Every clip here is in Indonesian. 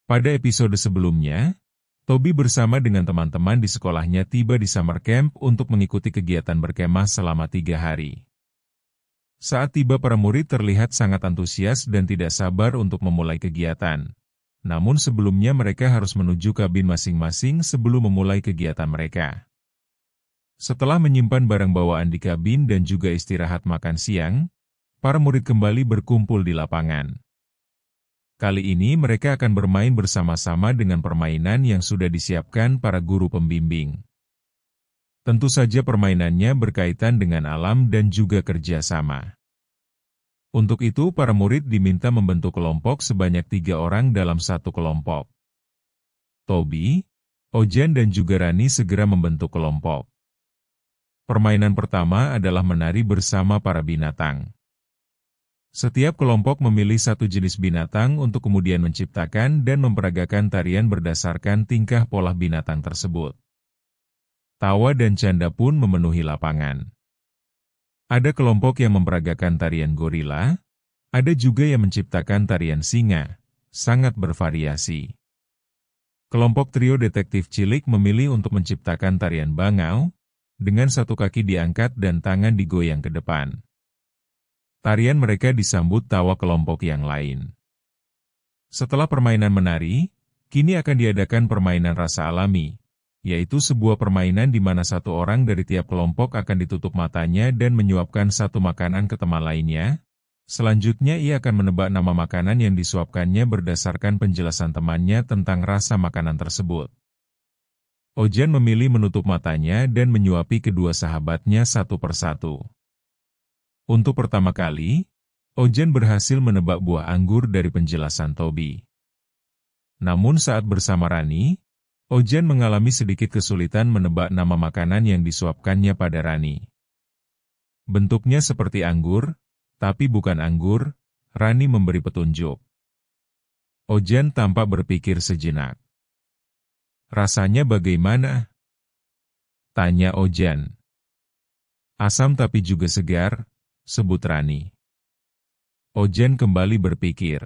Pada episode sebelumnya, Toby bersama dengan teman-teman di sekolahnya tiba di summer camp untuk mengikuti kegiatan berkemah selama 3 hari. Saat tiba para murid terlihat sangat antusias dan tidak sabar untuk memulai kegiatan. Namun sebelumnya mereka harus menuju kabin masing-masing sebelum memulai kegiatan mereka. Setelah menyimpan barang bawaan di kabin dan juga istirahat makan siang, para murid kembali berkumpul di lapangan. Kali ini mereka akan bermain bersama-sama dengan permainan yang sudah disiapkan para guru pembimbing. Tentu saja permainannya berkaitan dengan alam dan juga kerjasama. Untuk itu para murid diminta membentuk kelompok sebanyak 3 orang dalam satu kelompok. Toby, Ojen dan juga Rani segera membentuk kelompok. Permainan pertama adalah menari bersama para binatang. Setiap kelompok memilih satu jenis binatang untuk kemudian menciptakan dan memperagakan tarian berdasarkan tingkah pola binatang tersebut. Tawa dan canda pun memenuhi lapangan. Ada kelompok yang memperagakan tarian gorila, ada juga yang menciptakan tarian singa, sangat bervariasi. Kelompok trio detektif cilik memilih untuk menciptakan tarian bangau, dengan satu kaki diangkat dan tangan digoyang ke depan. Tarian mereka disambut tawa kelompok yang lain. Setelah permainan menari, kini akan diadakan permainan rasa alami, yaitu sebuah permainan di mana satu orang dari tiap kelompok akan ditutup matanya dan menyuapkan satu makanan ke teman lainnya. Selanjutnya ia akan menebak nama makanan yang disuapkannya berdasarkan penjelasan temannya tentang rasa makanan tersebut. Ojen memilih menutup matanya dan menyuapi kedua sahabatnya satu persatu. Untuk pertama kali, Ojen berhasil menebak buah anggur dari penjelasan Toby. Namun saat bersama Rani, Ojen mengalami sedikit kesulitan menebak nama makanan yang disuapkannya pada Rani. Bentuknya seperti anggur, tapi bukan anggur. Rani memberi petunjuk. Ojen tampak berpikir sejenak. "Rasanya bagaimana?" tanya Ojen. "Asam tapi juga segar," sebut Rani. Ojen kembali berpikir.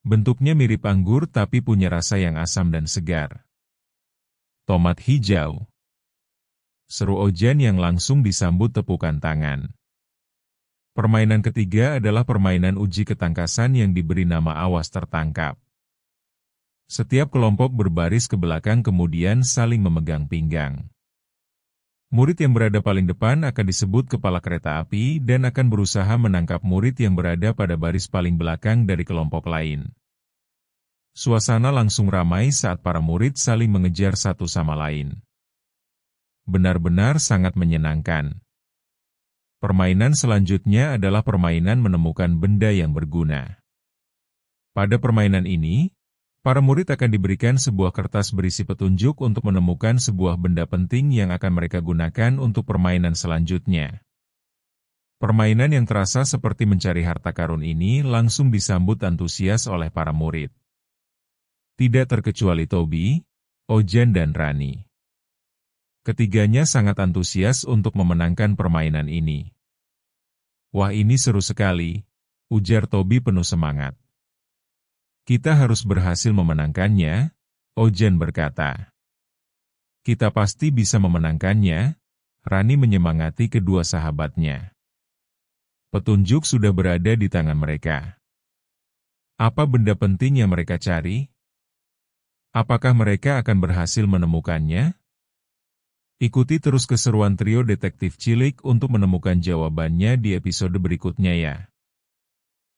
"Bentuknya mirip anggur tapi punya rasa yang asam dan segar." "Tomat hijau," seru Ojen yang langsung disambut tepukan tangan. Permainan ketiga adalah permainan uji ketangkasan yang diberi nama awas tertangkap. Setiap kelompok berbaris ke belakang kemudian saling memegang pinggang. Murid yang berada paling depan akan disebut kepala kereta api dan akan berusaha menangkap murid yang berada pada baris paling belakang dari kelompok lain. Suasana langsung ramai saat para murid saling mengejar satu sama lain. Benar-benar sangat menyenangkan. Permainan selanjutnya adalah permainan menemukan benda yang berguna. Pada permainan ini, para murid akan diberikan sebuah kertas berisi petunjuk untuk menemukan sebuah benda penting yang akan mereka gunakan untuk permainan selanjutnya. Permainan yang terasa seperti mencari harta karun ini langsung disambut antusias oleh para murid. Tidak terkecuali Toby, Ojen dan Rani. Ketiganya sangat antusias untuk memenangkan permainan ini. "Wah, ini seru sekali," ujar Toby penuh semangat. "Kita harus berhasil memenangkannya," Ojen berkata. "Kita pasti bisa memenangkannya," Rani menyemangati kedua sahabatnya. Petunjuk sudah berada di tangan mereka. Apa benda penting yang mereka cari? Apakah mereka akan berhasil menemukannya? Ikuti terus keseruan trio detektif cilik untuk menemukan jawabannya di episode berikutnya ya.